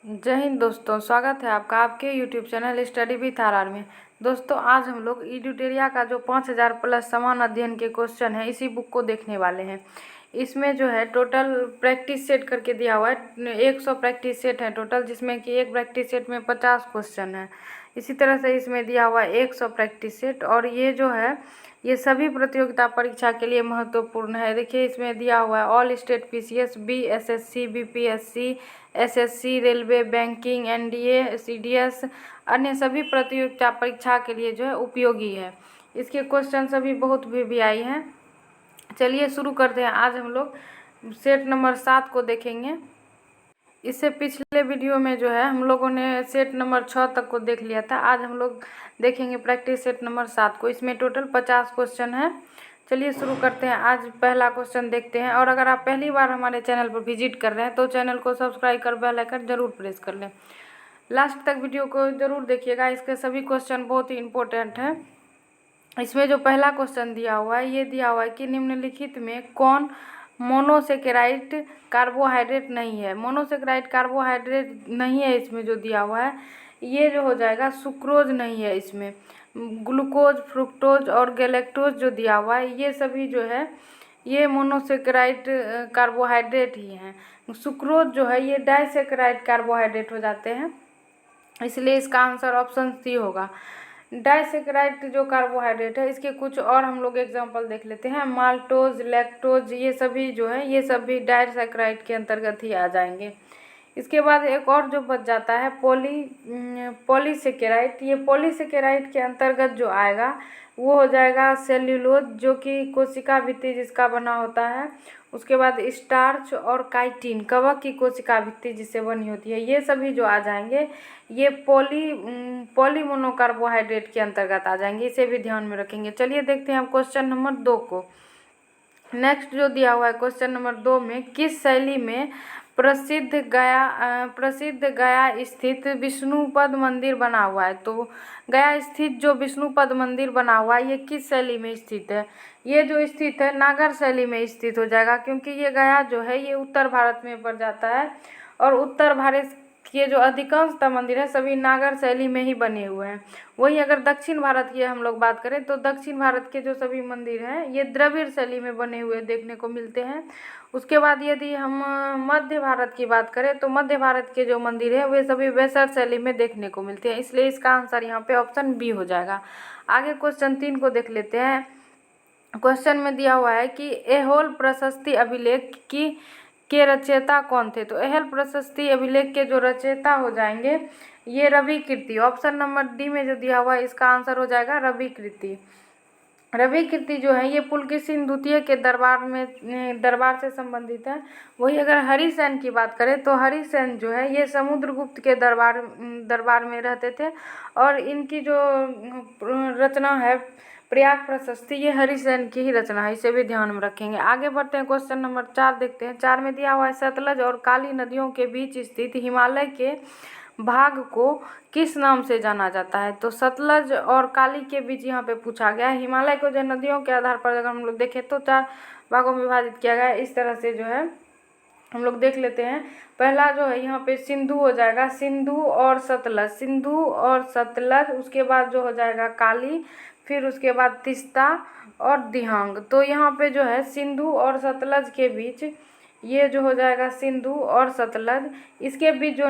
जय हिंद दोस्तों, स्वागत है आपका आपके YouTube channel study with R में। दोस्तों, आज हम लोग इडुटेरिया का जो 5000 प्लस समान अध्ययन के क्वेश्चन है इसी बुक को देखने वाले हैं। इसमें जो है टोटल प्रैक्टिस सेट करके दिया हुआ है। 100 प्रैक्टिस सेट है टोटल, जिसमें कि एक प्रैक्टिस सेट में 50 क्वेश्चन है। इसी तरह से इसमें दिया हुआ है 100 प्रैक्टिस सेट, और ये जो है ये सभी प्रतियोगिता परीक्षा के लिए महत्वपूर्ण है। देखिए, इसमें दिया हुआ है all state PCS, BSSC, BPSC, SSC, railway, banking, NDA, CDS, अन्य सभी प्रतियोगिता परीक्षा के लिए जो है उपयोगी है। इसके क्वेश्चन सभी बहुत VVI हैं। चलिए शुरू करते हैं। आज हम लोग सेट नंबर 7 को देखेंगे। इससे पिछले वीडियो में जो है हम लोगों ने सेट नंबर 6 तक को देख लिया था। आज हम लोग देखेंगे प्रैक्टिस सेट नंबर 7 को। इसमें टोटल 50 क्वेश्चन है। चलिए शुरू करते हैं। आज पहला क्वेश्चन देखते हैं। और अगर आप पहली बार हमारे चैनल पर विजिट कर रहे हैं तो चैनल को सब्सक्राइब कर बेल आइकन जरूर प्रेस कर लें। लास्ट तक वीडियो को जरूर देखिएगा, इसके सभी क्वेश्चन बहुत ही इम्पोर्टेंट हैं। इसमें जो पहला क्वेश्चन दिया हुआ है, ये दिया हुआ है कि निम्नलिखित में कौन मोनोसेकेराइड कार्बोहाइड्रेट नहीं है। मोनोसेकेराइड कार्बोहाइड्रेट नहीं है इसमें जो दिया हुआ है, ये जो हो जाएगा सुक्रोज नहीं है। इसमें ग्लूकोज, फ्रुक्टोज और गैलेक्टोज जो दिया हुआ है, ये सभी जो है ये मोनोसेकेराइड कार्बोहाइड्रेट ही हैं। सुक्रोज जो है ये डाइसेकेराइड कार्बोहाइड्रेट हो जाते हैं, इसलिए इसका आंसर ऑप्शन सी होगा। डाइसेकेराइड जो कार्बोहाइड्रेट है, इसके कुछ और हम लोग एग्जांपल देख लेते हैं। माल्टोज, लैक्टोज, ये सभी जो है ये सभी डाइसेकेराइड के अंतर्गत ही आ जाएंगे। इसके बाद एक और जो बच जाता है पॉलीसेकेराइड। ये पॉलीसेकेराइड के अंतर्गत जो आएगा वो हो जाएगा सेल्यूलोज, जो कि कोशिका भित्ति जिसका बना होता है। उसके बाद स्टार्च और काइटिन, कवक की कोशिका भित्ति जिससे बनी होती है, ये सभी जो आ जाएंगे ये पॉलीमोनोकार्बोहाइड्रेट के अंतर्गत आ जाएंगे। इसे भी ध्यान में रखेंगे। चलिए देखते हैं हम क्वेश्चन नंबर 2 को। नेक्स्ट जो दिया हुआ है क्वेश्चन नंबर 2 में, किस शैली में प्रसिद्ध गया स्थित विष्णुपद मंदिर बना हुआ है। तो गया स्थित जो विष्णुपद मंदिर बना हुआ है, ये किस शैली में स्थित है। ये जो स्थित है नागर शैली में स्थित हो जाएगा, क्योंकि ये गया जो है ये उत्तर भारत में पड़ जाता है, और उत्तर भारत के जो अधिकांशतः मंदिर है सभी नागर शैली में ही बने हुए हैं। वहीं अगर दक्षिण भारत की हम लोग बात करें तो दक्षिण भारत के जो सभी मंदिर हैं ये द्रविड़ शैली में बने हुए देखने को मिलते हैं। उसके बाद यदि हम मध्य भारत की बात करें तो मध्य भारत के जो मंदिर है वे सभी वैसर शैली में देखने को मिलते हैं, इसलिए इसका आंसर यहाँ पे ऑप्शन बी हो जाएगा। आगे क्वेश्चन 3 को देख लेते हैं। क्वेश्चन में दिया हुआ है कि ऐहोल प्रशस्ति अभिलेख के रचयिता कौन थे। तो ऐहोल प्रशस्ति अभिलेख के जो रचयिता हो जाएंगे ये रवि कीर्ति। ऑप्शन नंबर डी में जो दिया हुआ है इसका आंसर हो जाएगा रवि कीर्ति। रवि कीर्ति जो है ये पुलकेशिन द्वितीय के दरबार से संबंधित है। वही अगर हरिसेन की बात करें तो हरिसेन जो है ये समुद्रगुप्त के दरबार में रहते थे, और इनकी जो रचना है प्रयाग प्रशस्ति, ये हरिसेन की ही रचना है। इसे भी ध्यान में रखेंगे। आगे बढ़ते हैं। क्वेश्चन नंबर 4 देखते हैं। 4 में दिया हुआ है सतलज और काली नदियों के बीच स्थित हिमालय के भाग को किस नाम से जाना जाता है। तो सतलज और काली के बीच यहाँ पे पूछा गया है। हिमालय को जो नदियों के आधार पर अगर हम लोग देखें तो 4 भागों में विभाजित किया गया है। इस तरह से जो है हम लोग देख लेते हैं। पहला जो है यहाँ पे सिंधु हो जाएगा, सिंधु और सतलज, सिंधु और सतलज। उसके बाद जो हो जाएगा काली, फिर उसके बाद तीस्ता और दिहांग। तो यहाँ पे जो है सिंधु और सतलज के बीच ये जो हो जाएगा सिंधु और सतलज, इसके बीच जो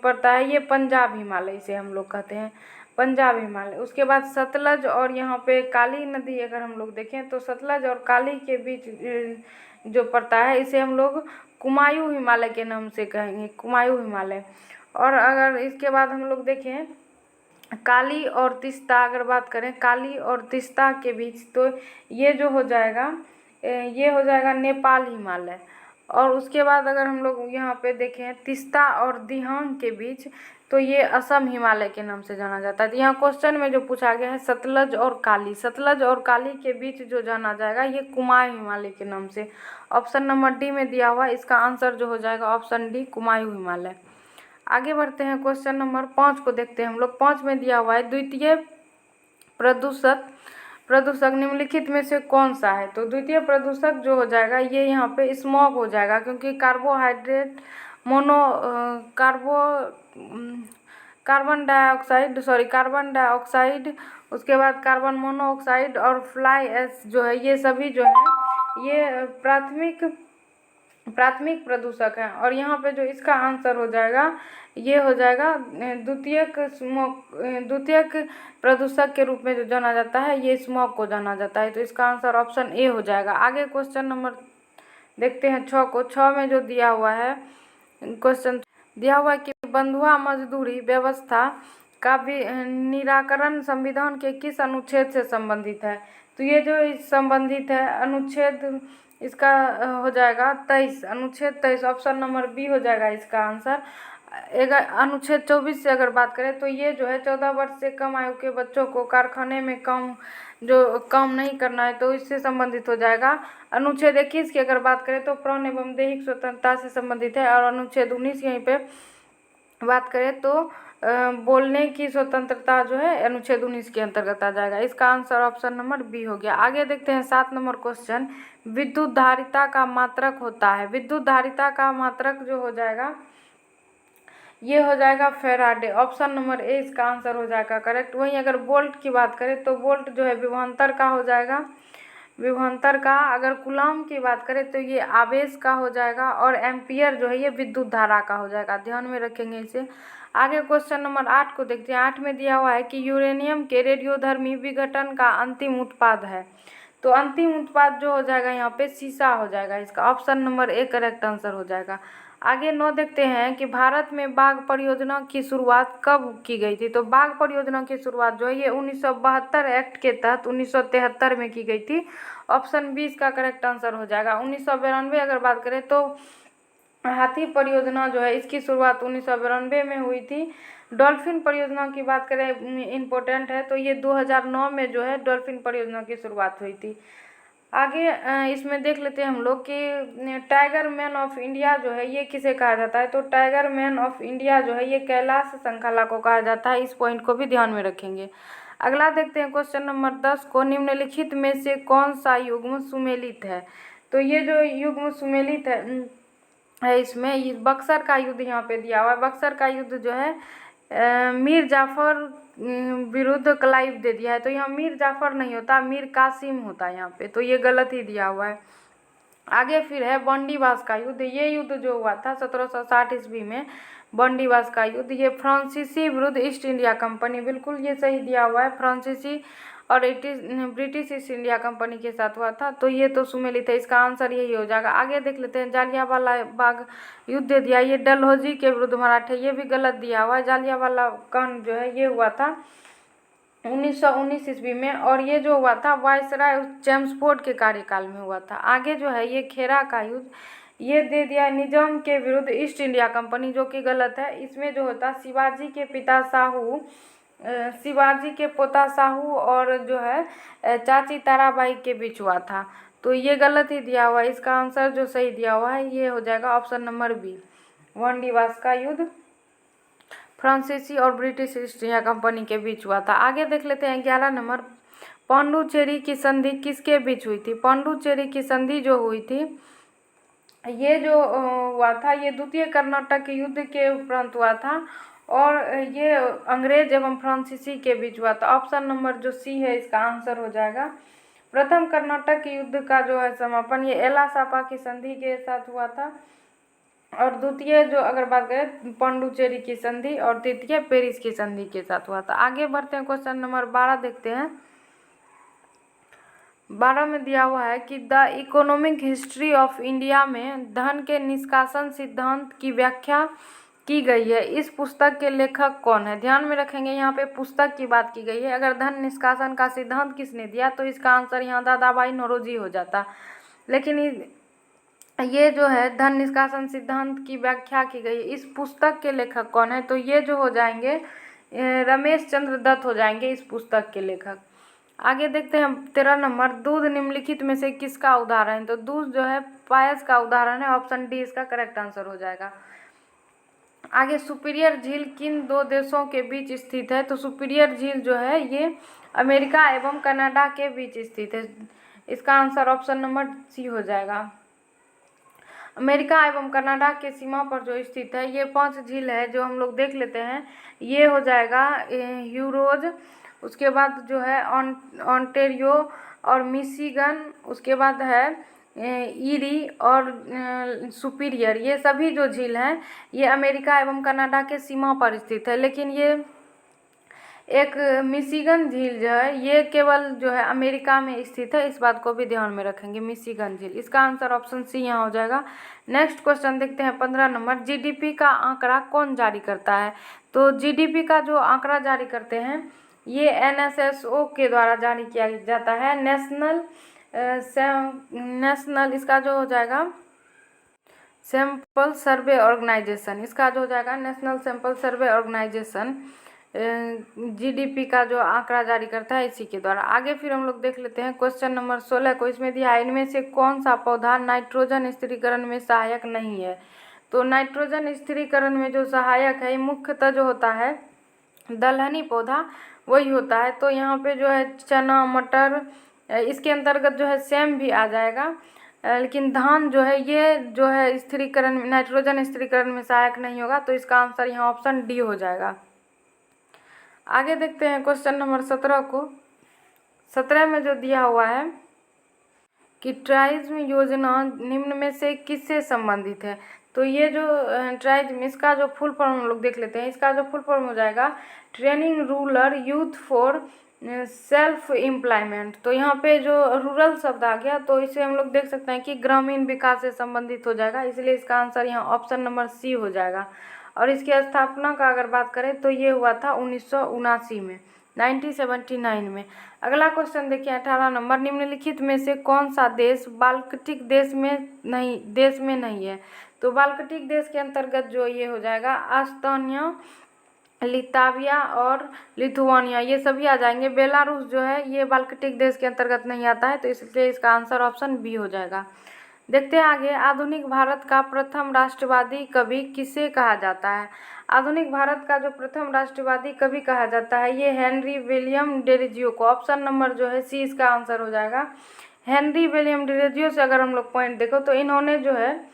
पड़ता है ये पंजाब हिमालय, इसे हम लोग कहते हैं पंजाब हिमालय। उसके बाद सतलज और यहाँ पे काली नदी अगर हम लोग देखें तो सतलज और काली के बीच जो पड़ता है इसे हम लोग कुमायूं हिमालय के नाम से कहेंगे, कुमायूं हिमालय। और अगर इसके बाद हम लोग देखें काली और तीस्ता, अगर बात करें काली और तीस्ता के बीच, तो ये जो हो जाएगा ये हो जाएगा नेपाल हिमालय। और उसके बाद अगर हम लोग यहाँ पे देखें तीस्ता और दिहांग के बीच, तो ये असम हिमालय के नाम से जाना जाता है। तो यहाँ क्वेश्चन में जो पूछा गया है सतलज और काली, सतलज और काली के बीच जो जाना जाएगा ये कुमायूं हिमालय के नाम से। ऑप्शन नंबर डी में दिया हुआ है, इसका आंसर जो हो जाएगा ऑप्शन डी कुमायूं हिमालय। आगे बढ़ते हैं। क्वेश्चन नंबर 5 को देखते हैं हम लोग। 5 में दिया हुआ है द्वितीय प्रदूषक निम्नलिखित में से कौन सा है। तो द्वितीय प्रदूषक जो हो जाएगा ये यहाँ पे स्मॉग हो जाएगा, क्योंकि कार्बोहाइड्रेट कार्बन डाइऑक्साइड, उसके बाद कार्बन मोनोऑक्साइड और फ्लाई एश जो है, ये सभी जो है ये प्राथमिक प्रदूषक हैं। और यहाँ पे जो इसका आंसर हो जाएगा ये हो जाएगा द्वितीयक प्रदूषक के रूप में जो जाना जाता है ये स्मॉग को जाना जाता है। तो इसका आंसर ऑप्शन ए हो जाएगा। आगे क्वेश्चन नंबर देखते हैं 6 को। 6 में जो दिया हुआ है क्वेश्चन दिया हुआ है कि बंधुआ मजदूरी व्यवस्था का भी निराकरण संविधान के किस अनुच्छेद से संबंधित है। तो ये जो संबंधित है अनुच्छेद इसका हो जाएगा 23, अनुच्छेद 23, ऑप्शन नंबर बी हो जाएगा इसका आंसर। अनुच्छेद 24 से अगर बात करें तो ये जो है 14 वर्ष से कम आयु के बच्चों को कारखाने में काम नहीं करना है, तो इससे संबंधित हो जाएगा। अनुच्छेद 21 की अगर बात करें तो प्राण एवं दैहिक स्वतंत्रता से संबंधित है। और अनुच्छेद 19 यहीं पे बात करें तो बोलने की स्वतंत्रता जो है अनुच्छेद 19 के अंतर्गत आ जाएगा। इसका आंसर ऑप्शन नंबर बी हो गया। आगे देखते हैं 7 नंबर क्वेश्चन। विद्युत धारिता का मात्रक होता है। विद्युत धारिता का मात्रक जो हो जाएगा ये हो जाएगा फेराडे, ऑप्शन नंबर ए इसका आंसर हो जाएगा करेक्ट। वहीं अगर वोल्ट की बात करें तो वोल्ट जो है विभवांतर का हो जाएगा, विभवांतर का। अगर कूलम्ब की बात करें तो ये आवेश का हो जाएगा। और एम्पियर जो है ये विद्युत धारा का हो जाएगा, ध्यान में रखेंगे इसे। आगे क्वेश्चन नंबर 8 को देखते हैं। 8 में दिया हुआ है कि यूरेनियम के रेडियोधर्मी विघटन का अंतिम उत्पाद है। तो अंतिम उत्पाद जो हो जाएगा यहाँ पे सीसा हो जाएगा, इसका option number A correct answer हो जाएगा। आगे 9 देखते हैं कि भारत में बाघ परियोजना की शुरुआत कब की गई थी। तो बाघ परियोजना की शुरुआत जो है ये 1972 एक्ट के तहत 1973 में की गई थी, ऑप्शन 20 का करेक्ट आंसर हो जाएगा। 1992 अगर बात करें तो हाथी परियोजना जो है इसकी शुरुआत 1992 में हुई थी। डॉल्फिन परियोजना की बात करें इम्पोर्टेंट है तो ये 2009 में जो है डॉल्फिन परियोजना की शुरुआत हुई थी। आगे इसमें देख लेते हैं हम लोग कि टाइगर मैन ऑफ इंडिया जो है ये किसे कहा जाता है। तो टाइगर मैन ऑफ इंडिया जो है ये कैलाश संखाला को कहा जाता है, इस पॉइंट को भी ध्यान में रखेंगे। अगला देखते हैं क्वेश्चन नंबर 10 को। निम्नलिखित में से कौन सा युग्म सुमेलित है। तो ये जो युग्म सुमेलित है इसमें ये बक्सर का युद्ध यहाँ पे दिया हुआ है। बक्सर का युद्ध जो है मीर जाफर विरुद्ध क्लाइव दे दिया है। तो यहाँ मीर जाफर नहीं होता, मीर कासिम होता है यहाँ पे, तो ये गलत ही दिया हुआ है। आगे फिर है बंडीवास का युद्ध। ये युद्ध जो हुआ था 1760 ईस्वी में, बंडीवास का युद्ध, ये फ्रांसीसी विरुद्ध ईस्ट इंडिया कंपनी, बिल्कुल ये सही दिया हुआ है। फ्रांसीसी और ब्रिटिश ईस्ट इंडिया कंपनी के साथ हुआ था, तो ये तो सुमेलित है, इसका आंसर यही हो जाएगा। आगे देख लेते हैं जालियांवाला बाग युद्ध दिया, ये डलहौजी के विरुद्ध मराठे, ये भी गलत दिया हुआ है। जालियांवाला कांड जो है ये हुआ था 1919 ईस्वी में, और ये जो हुआ था वायसराय चेम्सफोर्ड के कार्यकाल में हुआ था। आगे जो है ये खेरा का युद्ध, ये दे दिया निजाम के विरुद्ध ईस्ट इंडिया कंपनी, जो कि गलत है। इसमें जो होता शिवाजी के पिता साहू, शिवाजी के पोता साहू और जो है चाची ताराबाई के बीच हुआ था, तो ये गलत ही दिया हुआ है। इसका आंसर जो सही दिया हुआ है ये हो जाएगा ऑप्शन नंबर बी, बंडीवास का युद्ध फ्रांसीसी और ब्रिटिश ईस्ट इंडिया कंपनी के बीच हुआ था। आगे देख लेते हैं 11 नंबर। पांडुचेरी की संधि किसके बीच हुई थी। पांडुचेरी की संधि जो हुई थी ये जो हुआ था ये द्वितीय कर्नाटक युद्ध के उपरांत हुआ था, और ये अंग्रेज एवं फ्रांसीसी के बीच हुआ था। ऑप्शन नंबर जो सी है इसका आंसर हो जाएगा। प्रथम कर्नाटक युद्ध का जो है समापन ये एलासापा की संधि के साथ हुआ था, और द्वितीय जो अगर बात करें पांडुचेरी की संधि, और तृतीय पेरिस की संधि के साथ हुआ था। आगे बढ़ते हैं क्वेश्चन नंबर 12 देखते हैं। 12 में दिया हुआ है कि the economic history of India में धन के निष्कासन सिद्धांत की व्याख्या की गई है। इस पुस्तक के लेखक कौन है। ध्यान में रखेंगे यहाँ पे पुस्तक की बात की गई है। अगर धन निष्कासन का सिद्धांत किसने दिया तो इसका आंसर यहाँ दादाभाई नौरोजी हो जाता, लेकिन ये जो है धन निष्कासन सिद्धांत की व्याख्या की गई, इस पुस्तक के लेखक कौन है। तो ये जो हो जाएंगे रमेश चंद्र दत्त हो जाएंगे इस पुस्तक के लेखक। आगे देखते हैं 13 नंबर। दूध निम्नलिखित में से किसका उदाहरण है। तो दूध जो है पायस का उदाहरण है, ऑप्शन डी इसका करेक्ट आंसर हो जाएगा। आगे सुपीरियर झील किन दो देशों के बीच स्थित है। तो सुपीरियर झील जो है ये अमेरिका एवं कनाडा के बीच स्थित है, इसका आंसर ऑप्शन नंबर सी हो जाएगा। अमेरिका एवं कनाडा के सीमा पर जो स्थित है। ये 5 झील है जो हम लोग देख लेते हैं। ये हो जाएगा ह्यूरोज, उसके बाद जो है ऑन्टेरियो और मिशिगन, उसके बाद है ईरी और सुपीरियर। ये सभी जो झील हैं ये अमेरिका एवं कनाडा के सीमा पर स्थित है। लेकिन ये एक मिशिगन झील जो है ये केवल जो है अमेरिका में स्थित है, इस बात को भी ध्यान में रखेंगे, मिशिगन झील। इसका आंसर ऑप्शन सी यहाँ हो जाएगा। नेक्स्ट क्वेश्चन देखते हैं 15 नंबर। जीडीपी का आंकड़ा कौन जारी करता है? तो जीडीपी का जो आंकड़ा जारी करते हैं ये एनएसएसओ के द्वारा जारी किया जाता है। नेशनल इसका जो हो जाएगा सैंपल सर्वे ऑर्गेनाइजेशन, इसका जो हो जाएगा national sample survey organisation GDP का जो आंकड़ा जारी करता है इसी के द्वारा। आगे फिर हम लोग देख लेते हैं क्वेश्चन नंबर 16 को। इसमें दिया है इनमें से कौन सा पौधा नाइट्रोजन स्थिरीकरण में सहायक नहीं है? तो नाइट्रोजन स्थिरीकरण में जो सहायक है मुख्यतः जो होता है दलहनी पौधा वही होता है। तो यहाँ पे जो है चना, मटर, इसके अंतर्गत जो है सेम भी आ जाएगा। लेकिन धान जो है ये जो है स्थिरीकरण नाइट्रोजन स्थिरीकरण में सहायक नहीं होगा। तो इसका आंसर यहाँ ऑप्शन डी हो जाएगा। आगे देखते हैं क्वेश्चन नंबर 17 को। 17 में जो दिया हुआ है कि ट्राइज्म योजना निम्न में से किससे संबंधित है? तो ये जो ट्राइज्म इसका जो फुल फॉर्म हम लोग देख लेते हैं। इसका जो फुल फॉर्म हो जाएगा training rural youth for self employment. तो यहाँ पे जो रूरल शब्द आ गया तो इसे हम लोग देख सकते हैं कि ग्रामीण विकास से संबंधित हो जाएगा, इसलिए इसका आंसर यहाँ ऑप्शन नंबर सी हो जाएगा। और इसकी स्थापना का अगर बात करें तो ये हुआ था 1979 में, 1979 में। अगला क्वेश्चन देखिए 18 नंबर। निम्नलिखित में से कौन सा देश बाल्कटिक देश में नहीं है? तो बाल्कटिक देश के अंतर्गत जो ये हो जाएगा एस्टोनिया, लिथुआनिया और लिथुआनिया, ये सभी आ जाएंगे। बेलारूस जो है ये बाल्कटिक देश के अंतर्गत नहीं आता है, तो इसलिए इसका आंसर ऑप्शन बी हो जाएगा। देखते हैं आगे। आधुनिक भारत का प्रथम राष्ट्रवादी कवि किसे कहा जाता है? आधुनिक भारत का जो प्रथम राष्ट्रवादी कवि कहा जाता है ये हेनरी विलियम डेरोजियो को। ऑप्शन नंबर जो है सी इसका आंसर हो जाएगा। हेनरी विलियम डेरोजियो से अगर हम लोग पॉइंट देखो तो इन्होंने जो है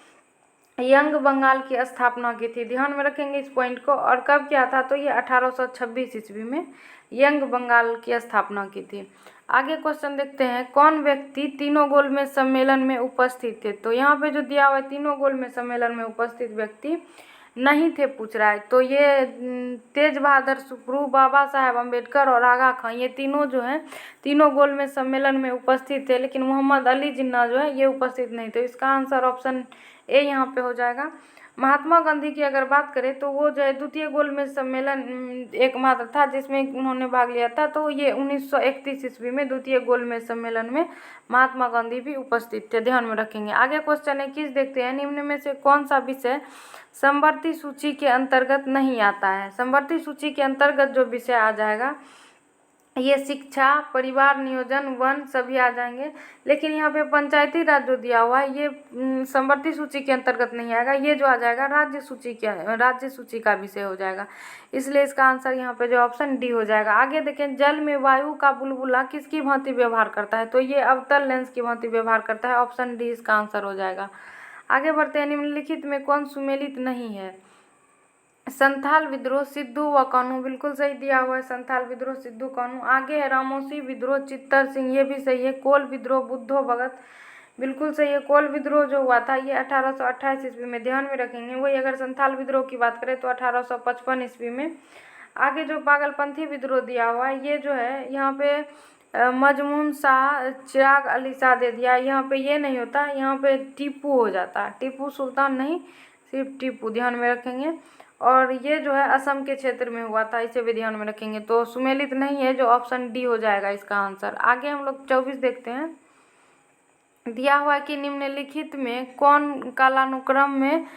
यंग बंगाल की स्थापना की थी, ध्यान में रखेंगे इस पॉइंट को। और कब किया था? तो ये 1826 ईस्वी में यंग बंगाल की स्थापना की थी। आगे क्वेश्चन देखते हैं। कौन व्यक्ति तीनों गोलमेज सम्मेलन में उपस्थित थे? तो यहाँ पे जो दिया हुआ है तीनों गोलमेज सम्मेलन में उपस्थित व्यक्ति नहीं थे पूछ रहा है। तो ये तेज बहादुर सुप्रू, बाबा साहेब अम्बेडकर और आगा खां, ये तीनों जो हैं तीनों गोलमेज सम्मेलन में उपस्थित थे, लेकिन मोहम्मद अली जिन्ना जो है ये उपस्थित नहीं थे। इसका आंसर ऑप्शन ए यहाँ पे हो जाएगा। महात्मा गांधी की अगर बात करें तो वो जो है द्वितीय गोलमेज सम्मेलन एकमात्र था जिसमें उन्होंने भाग लिया था। तो ये 1931 ईस्वी में द्वितीय गोलमेज सम्मेलन में महात्मा गांधी भी उपस्थित थे, ध्यान में रखेंगे। आगे क्वेश्चन 21 देखते हैं। निम्न में से कौन सा विषय समवर्ती सूची के अंतर्गत नहीं आता है? समवर्ती सूची के अंतर्गत जो विषय आ जाएगा ये शिक्षा, परिवार नियोजन, वन सभी आ जाएंगे। लेकिन यहाँ पे पंचायती राज जो दिया हुआ है ये समवर्ती सूची के अंतर्गत नहीं आएगा। ये जो आ जाएगा राज्य सूची का विषय हो जाएगा, इसलिए इसका आंसर यहाँ पे जो ऑप्शन डी हो जाएगा। आगे देखें। जल में वायु का बुलबुला किसकी भांति व्यवहार करता है? तो ये अवतल लेंस की भांति व्यवहार करता है, ऑप्शन डी इसका आंसर हो जाएगा। आगे बढ़ते हैं। निम्नलिखित में कौन सुमेलित नहीं है? संथाल विद्रोह, सिद्धू व कान्हू, बिल्कुल सही दिया हुआ है संथाल विद्रोह, सिद्धू कान्हू। आगे है रामोसी विद्रोह, चित्तर सिंह, ये भी सही है। कोल विद्रोह, बुद्धो भगत, बिल्कुल सही है। कोल विद्रोह जो हुआ था ये 1828 ईस्वी में, ध्यान में रखेंगे। वही अगर संथाल विद्रोह की बात करें तो 1855 ईस्वी में। आगे जो पागलपंथी विद्रोह दिया हुआ है ये जो है यहाँ पे मजमून शाह, चिराग अली शाह दे दिया। यहाँ पे ये नहीं होता, यहाँ पे टीपू हो जाता, टीपू सुल्तान नहीं सिर्फ टीपू, ध्यान में रखेंगे। और ये जो है असम के क्षेत्र में हुआ था, इसे भी ध्यान में रखेंगे। तो सुमेलित नहीं है, जो ऑप्शन डी हो जाएगा इसका आंसर। आगे हम लोग 24 देखते हैं। दिया हुआ है कि निम्नलिखित में कौन कालानुक्रम में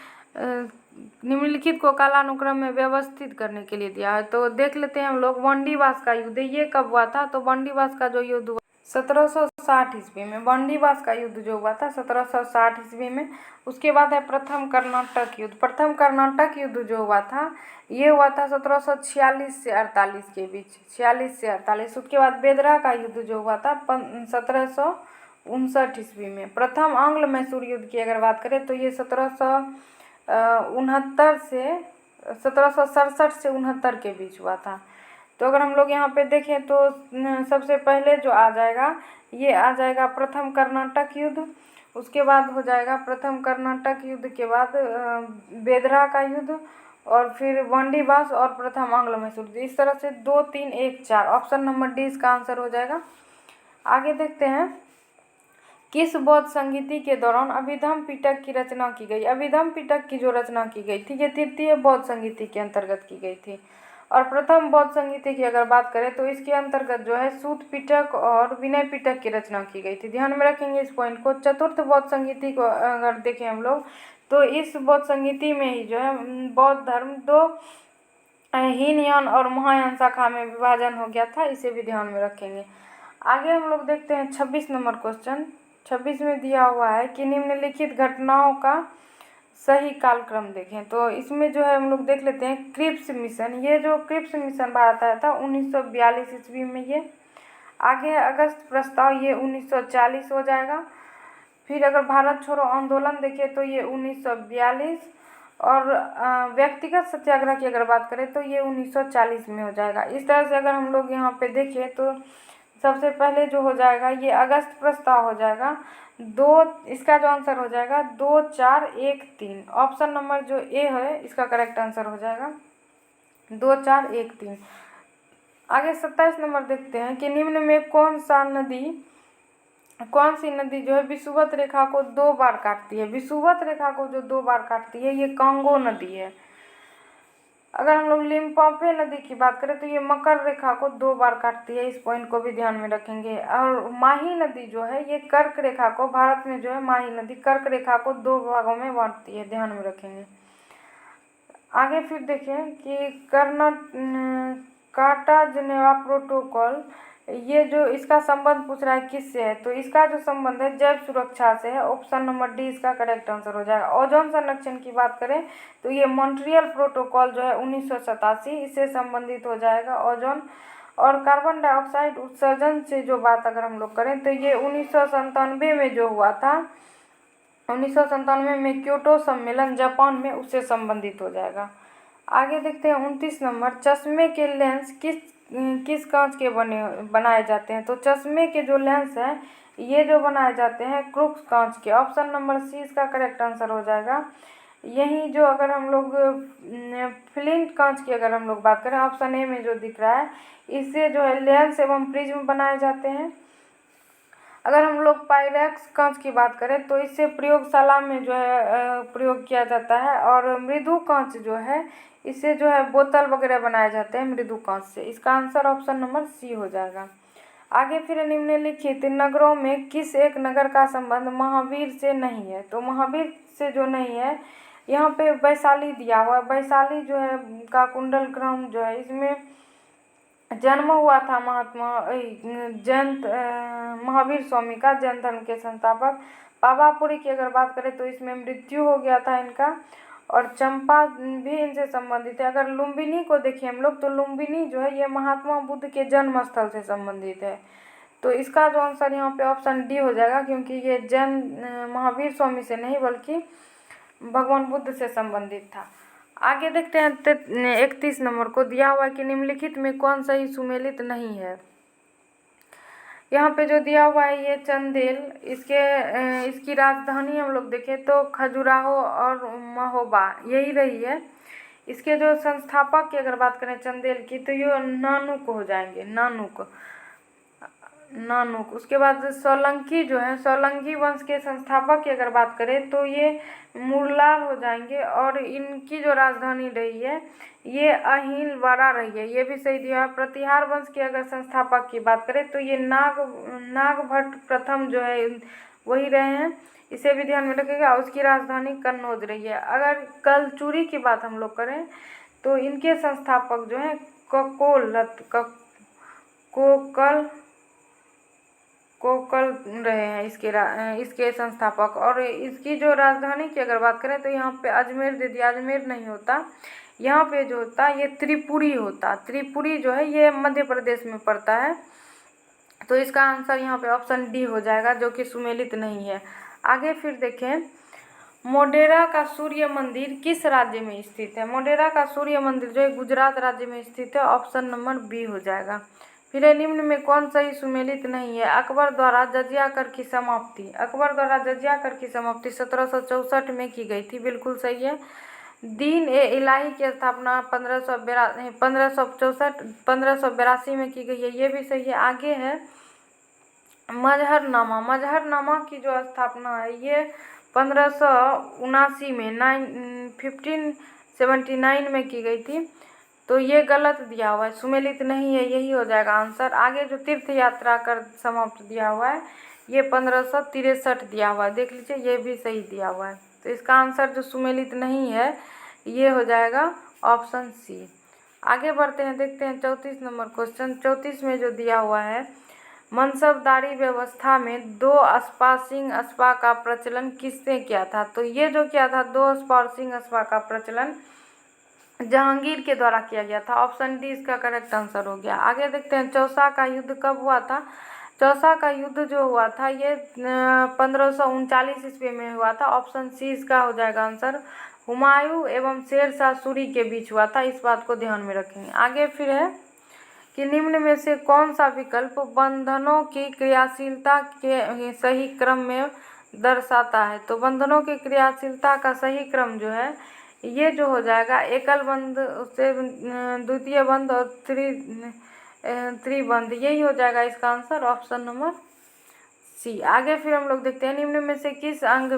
निम्नलिखित को कालानुक्रम में व्यवस्थित करने के लिए दिया है। तो देख लेते हैं हम लोग। बंडीवास का युद्ध ये कब हुआ था? तो बंडीवास का जो युद्ध 1760 ईस्वी में, बंडीवास का युद्ध जो हुआ था 1760 ईस्वी में। उसके बाद है प्रथम कर्नाटक युद्ध। प्रथम कर्नाटक युद्ध जो हुआ था ये हुआ था 1746 से 48 के बीच, 46 से 48। उसके बाद बेदरा का युद्ध जो हुआ था 1749 ईस्वी में। प्रथम आंग्ल मैसूर युद्ध की अगर बात करें तो ये 1769 से 69 के बीच हुआ था। तो अगर हम लोग यहाँ पे देखें तो सबसे पहले जो आ जाएगा ये आ जाएगा प्रथम कर्नाटक युद्ध, उसके बाद हो जाएगा प्रथम कर्नाटक युद्ध के बाद बेदरा का युद्ध, और फिर वांडीवास और प्रथम आंग्ल मैसूर। इस तरह से 2, 3, 1, 4 ऑप्शन नंबर डी इसका आंसर हो जाएगा। आगे देखते हैं, किस बौद्ध संगीति के दौरान अभिधम पिटक की रचना की गई। अभिधम पिटक की जो रचना की गई थी ये तृतीय बौद्ध संगीति के अंतर्गत की गई थी। और प्रथम बौद्ध संगीति की अगर बात करें तो इसके अंतर्गत जो है सूत पिटक और विनय पिटक की रचना की गई थी। ध्यान में रखेंगे इस पॉइंट को। चतुर्थ बौद्ध संगीति को अगर देखें हम लोग तो इस बौद्ध संगीति में ही जो है बौद्ध धर्म 2 हीनयान और महायान शाखा में विभाजन हो गया था, इसे भी ध्यान में रखेंगे। आगे हम लोग देखते हैं 26 नंबर क्वेश्चन। 26 में दिया हुआ है कि निम्नलिखित घटनाओं का सही कालक्रम देखें। तो इसमें जो है हम लोग देख लेते हैं क्रिप्स मिशन। ये जो क्रिप्स मिशन भारत आया था 1942 ईस्वी में ये। आगे है अगस्त प्रस्ताव, ये 1940 हो जाएगा। फिर अगर भारत छोड़ो आंदोलन देखें तो ये 1942, और व्यक्तिगत सत्याग्रह की अगर बात करें तो ये 1940 में हो जाएगा। इस तरह से अगर हम लोग यहाँ पे देखें तो सबसे पहले जो हो जाएगा ये अगस्त प्रस्ताव हो जाएगा 2, इसका जो आंसर हो जाएगा 2, 4, 1, 3। ऑप्शन नंबर जो ए है इसका करेक्ट आंसर हो जाएगा 2, 4, 1, 3। आगे 27 नंबर देखते हैं कि निम्न में कौन सी नदी जो है विषुवत रेखा को 2 बार काटती है। विषुवत रेखा को जो 2 बार काटती है ये कांगो नदी है। अगर हम लोग लिम्पोपो नदी की बात करें तो ये मकर रेखा को 2 बार काटती है, इस पॉइंट को भी ध्यान में रखेंगे। और माही नदी जो है ये कर्क रेखा को, भारत में जो है माही नदी कर्क रेखा को 2 भागों में बांटती है, ध्यान में रखेंगे। आगे फिर देखें कि काटा जिनेवा प्रोटोकॉल, ये जो इसका संबंध पूछ रहा है किससे है, तो इसका जो संबंध है जैव सुरक्षा से है। ऑप्शन नंबर डी इसका करेक्ट आंसर हो जाएगा। ओजोन संरक्षण की बात करें तो ये मॉन्ट्रियल प्रोटोकॉल जो है 1987 इससे संबंधित हो जाएगा ओजोन। और कार्बन डाइऑक्साइड उत्सर्जन से जो बात अगर हम लोग करें तो ये 1997 में जो हुआ था, 1997 में क्योटो सम्मेलन जापान में, उससे संबंधित हो जाएगा। आगे देखते हैं 29 नंबर, चश्मे के लेंस किस कांच के बनाए जाते हैं। तो चश्मे के जो लेंस हैं ये जो बनाए जाते हैं क्रूक्स कांच के। ऑप्शन नंबर सी इसका करेक्ट आंसर हो जाएगा। यही जो अगर हम लोग फ्लिंट कांच की अगर हम लोग बात करें, ऑप्शन ए में जो दिख रहा है, इससे जो है लेंस एवं प्रिज्म बनाए जाते हैं। अगर हम लोग पायरेक्स कांच की बात करें तो इससे प्रयोगशाला में जो है प्रयोग किया जाता है। और मृदु कांच जो है इससे जो है बोतल वगैरह बनाए जाते हैं मृदु कांच से। इसका आंसर ऑप्शन नंबर सी हो जाएगा। आगे फिर निम्नलिखित नगरों में किस एक नगर का संबंध महावीर से नहीं है। तो महावीर से जो नहीं है, यहाँ पे वैशाली दिया हुआ है। वैशाली जो है का कुंडल ग्राम जो है इसमें जन्म हुआ था महावीर स्वामी का, जैन धर्म के संस्थापक। पावापुरी की अगर बात करें तो इसमें मृत्यु हो गया था इनका। और चंपा भी इनसे संबंधित है। अगर लुम्बिनी को देखिए हम लोग तो लुम्बिनी जो है ये महात्मा बुद्ध के जन्म स्थल से संबंधित है। तो इसका जो आंसर यहाँ पे ऑप्शन डी हो जाएगा, क्योंकि ये जैन महावीर स्वामी से नहीं बल्कि भगवान बुद्ध से संबंधित था। आगे देखते हैं 31 नंबर को दिया हुआ है कि निम्नलिखित में कौन सा ही सुमेलित नहीं है। यहाँ पे जो दिया हुआ है ये चंदेल, इसकी राजधानी हम लोग देखें तो खजुराहो और महोबा यही रही है। इसके जो संस्थापक की अगर बात करें चंदेल की तो ये नानुक हो जाएंगे, नानुक। उसके बाद सोलंकी जो है, सोलंकी वंश के संस्थापक की अगर बात करें तो ये मुरलाल हो जाएंगे। और इनकी जो राजधानी रही है ये अहिलवाड़ा रही है, ये भी सही दिया है। प्रतिहार वंश के अगर संस्थापक की बात करें तो ये नागभट्ट प्रथम जो है वही रहे हैं, इसे भी ध्यान में रखिएगा। उसकी राजधानी कन्नौज रही है। अगर कलचुरी की बात हम लोग करें तो इनके संस्थापक जो हैं कोकल रहे हैं इसके संस्थापक। और इसकी जो राजधानी की अगर बात करें तो यहाँ पे अजमेर दे दिया, अजमेर नहीं होता, यहाँ पे जो होता ये त्रिपुरी होता। त्रिपुरी जो है ये मध्य प्रदेश में पड़ता है। तो इसका आंसर यहाँ पे ऑप्शन डी हो जाएगा, जो कि सुमेलित नहीं है। आगे फिर देखें, मोढेरा का सूर्य मंदिर किस राज्य में स्थित है? मोढेरा का सूर्य मंदिर जो है गुजरात राज्य में स्थित है, ऑप्शन नंबर बी हो जाएगा। फिर निम्न में कौन सही सुमेलित नहीं है? अकबर द्वारा जजिया कर की समाप्ति। अकबर द्वारा जजिया कर की समाप्ति 1764 में की गई थी, बिल्कुल सही है। दीन ए इलाही की स्थापना 1582 में की गई है, ये भी सही है। आगे है मजहरनामा। मजहरनामा की जो स्थापना है ये 1579 में 1579 में की गई थी, तो ये गलत दिया हुआ है, सुमेलित नहीं है, यही हो जाएगा आंसर। आगे जो तीर्थ यात्रा कर समाप्त दिया हुआ है ये 1563 दिया हुआ है, देख लीजिए ये भी सही दिया हुआ है। तो इसका आंसर जो सुमेलित नहीं है ये हो जाएगा ऑप्शन सी। आगे बढ़ते हैं, देखते हैं 34 नंबर क्वेश्चन। 34 में जो दिया हुआ है, मनसबदारी व्यवस्था में दो स्पार्सिंग अस्पा का प्रचलन किसने किया था? तो ये जो किया था दो स्पार्सिंग अस्पा का प्रचलन जहांगीर के द्वारा किया गया था, ऑप्शन डी इसका करेक्ट आंसर हो गया। आगे देखते हैं चौसा का युद्ध कब हुआ था? चौसा का युद्ध जो हुआ था ये 1539 ईस्वी में हुआ था, ऑप्शन सी इसका हो जाएगा आंसर। हुमायूं एवं शेर शाह सूरी के बीच हुआ था, इस बात को ध्यान में रखेंगे। आगे फिर है कि निम्न में से कौन सा विकल्प बंधनों की क्रियाशीलता के सही क्रम में दर्शाता है? तो बंधनों की क्रियाशीलता का सही क्रम जो है ये जो हो जाएगा एकल बंध, उससे द्वितीय बंध और त्रिबंध, यही हो जाएगा इसका आंसर, ऑप्शन नंबर सी। आगे फिर हम लोग देखते हैं निम्न में से किस अंग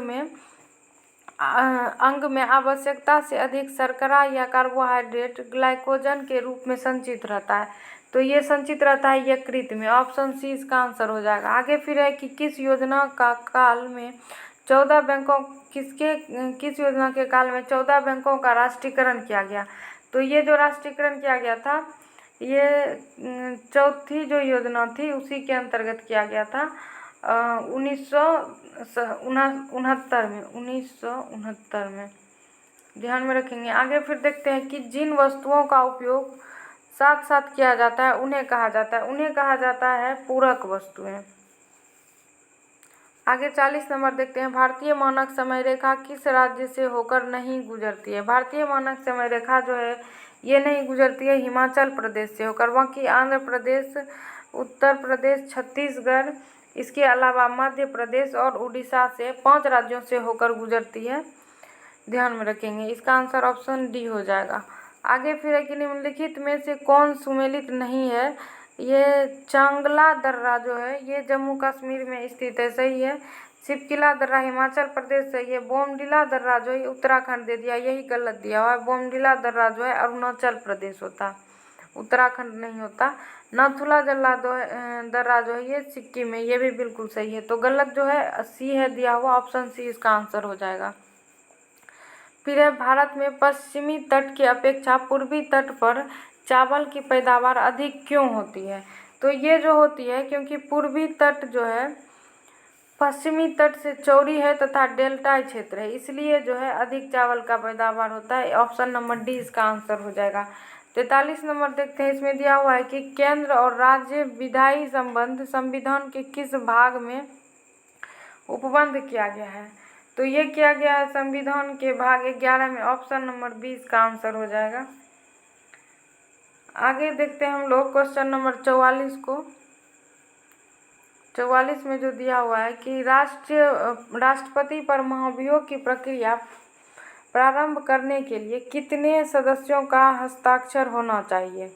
में आवश्यकता से अधिक शर्करा या कार्बोहाइड्रेट ग्लाइकोजन के रूप में संचित रहता है? तो ये संचित रहता है यकृत में, ऑप्शन सी इसका आंसर हो जाएगा। आगे फिर है कि किस योजना का काल में 14 बैंकों किस योजना के काल में 14 बैंकों का राष्ट्रीयकरण किया गया? तो ये जो राष्ट्रीयकरण किया गया था ये चौथी जो योजना थी उसी के अंतर्गत किया गया था 1969 में, ध्यान में रखेंगे। आगे फिर देखते हैं कि जिन वस्तुओं का उपयोग साथ साथ किया जाता है उन्हें कहा जाता है पूरक वस्तुएं। आगे 40 नंबर देखते हैं, भारतीय मानक समय रेखा किस राज्य से होकर नहीं गुजरती है? भारतीय मानक समय रेखा जो है ये नहीं गुजरती है हिमाचल प्रदेश से होकर, बाकी आंध्र प्रदेश, उत्तर प्रदेश, छत्तीसगढ़, इसके अलावा मध्य प्रदेश और उड़ीसा से 5 राज्यों से होकर गुजरती है, ध्यान में रखेंगे। इसका आंसर ऑप्शन डी हो जाएगा। आगे फिर है कि निम्नलिखित में से कौन सुमेलित नहीं है? ये चांगला दर्रा जो है ये जम्मू कश्मीर में स्थित है, सही है। शिवकिला दर्रा हिमाचल प्रदेश से, ये बोमडिला दर्रा जो है उत्तराखंड दे दिया, यही गलत दिया हुआ है। बोमडिला दर्रा जो है अरुणाचल प्रदेश होता, उत्तराखंड नहीं होता। नाथुला दर्रा जो है ये सिक्किम में, ये भी बिल्कुल सही है। तो गलत जो है सी है दिया हुआ, ऑप्शन सी इसका आंसर हो जाएगा। फिर है भारत में पश्चिमी तट की अपेक्षा पूर्वी तट पर चावल की पैदावार अधिक क्यों होती है? तो ये जो होती है क्योंकि पूर्वी तट जो है पश्चिमी तट से चौड़ी है तथा डेल्टाई क्षेत्र है, इसलिए जो है अधिक चावल का पैदावार होता है, ऑप्शन नंबर डी इसका आंसर हो जाएगा। 43 नंबर देखते हैं, इसमें दिया हुआ है कि केंद्र और राज्य विधायी संबंध संविधान के किस भाग में उपबंध किया गया है? तो ये किया गया है संविधान के भाग 11 में, ऑप्शन नंबर 20 का आंसर हो जाएगा। आगे देखते हैं हम लोग क्वेश्चन नंबर 44 को। 44 में जो दिया हुआ है कि राष्ट्रपति पर महाभियोग की प्रक्रिया प्रारंभ करने के लिए कितने सदस्यों का हस्ताक्षर होना चाहिए?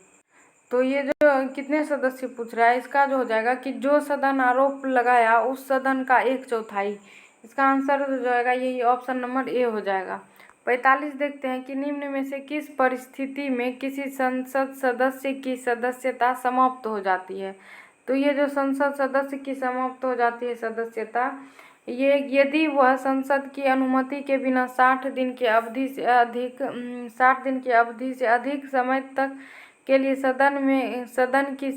तो ये जो कितने सदस्य पूछ रहा है, इसका जो हो जाएगा कि जो सदन आरोप लगाया उस सदन का 1/4, इसका आंसर हो जाएगा यही, ऑप्शन नंबर ए हो जाएगा। 45 देखते हैं कि निम्न में से किस परिस्थिति में किसी संसद सदस्य की सदस्यता समाप्त हो जाती है? तो ये जो संसद सदस्य की समाप्त हो जाती है सदस्यता, ये यदि वह संसद की अनुमति के बिना 60 दिन की अवधि से अधिक समय तक के लिए सदन की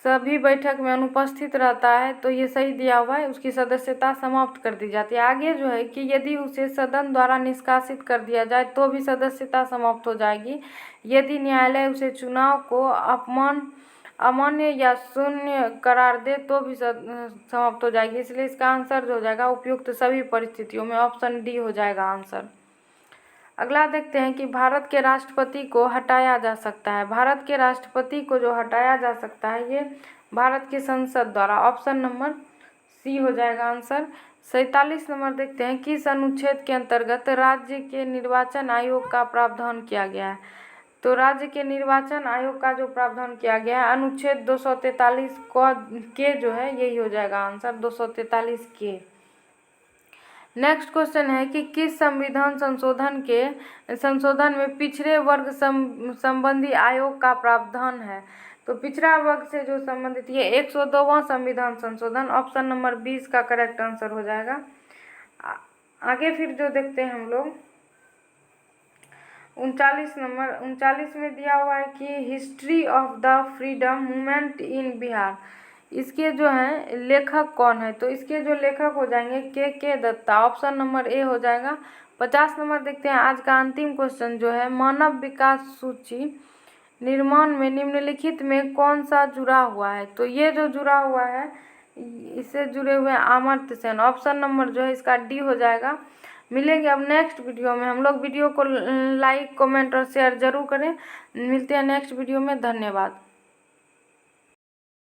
सभी बैठक में अनुपस्थित रहता है, तो ये सही दिया हुआ है, उसकी सदस्यता समाप्त कर दी जाती है। आगे जो है कि यदि उसे सदन द्वारा निष्कासित कर दिया जाए तो भी सदस्यता समाप्त हो जाएगी, यदि न्यायालय उसे चुनाव को अमान्य या शून्य करार दे तो भी समाप्त हो जाएगी। इसलिए इसका आंसर जो हो जाएगा उपयुक्त सभी परिस्थितियों में ऑप्शन डी हो जाएगा आंसर। अगला देखते हैं कि भारत के राष्ट्रपति को हटाया जा सकता है। भारत के राष्ट्रपति को जो हटाया जा सकता है ये भारत की संसद द्वारा, ऑप्शन नंबर सी हो जाएगा आंसर। 47 नंबर देखते हैं, किस अनुच्छेद के अंतर्गत राज्य के निर्वाचन आयोग का प्रावधान किया गया है। तो राज्य के निर्वाचन आयोग का जो प्रावधान किया गया है अनुच्छेद 243 के जो है यही हो जाएगा आंसर, 243 के। नेक्स्ट क्वेश्चन है कि किस संविधान संशोधन में पिछड़े वर्ग संबंधी आयोग का प्रावधान है। तो पिछड़ा वर्ग से जो संबंधित ये 102वां संविधान संशोधन, ऑप्शन नंबर 20 का करेक्ट आंसर हो जाएगा। आगे फिर जो देखते हैं हम लोग 39 में दिया हुआ है कि history of the freedom movement in Bihar, इसके जो हैं लेखक कौन है। तो इसके जो लेखक हो जाएंगे के दत्ता, ऑप्शन नंबर ए हो जाएगा। 50 नंबर देखते हैं, आज का अंतिम क्वेश्चन जो है मानव विकास सूची निर्माण में निम्नलिखित में कौन सा जुड़ा हुआ है। तो ये जो जुड़ा हुआ है इससे जुड़े हुए अमर्त्य सेन, ऑप्शन नंबर जो है इसका डी हो जाएगा। मिलेंगे अब नेक्स्ट वीडियो में। हम लोग वीडियो को लाइक कमेंट और शेयर जरूर करें। मिलते हैं नेक्स्ट वीडियो में, धन्यवाद।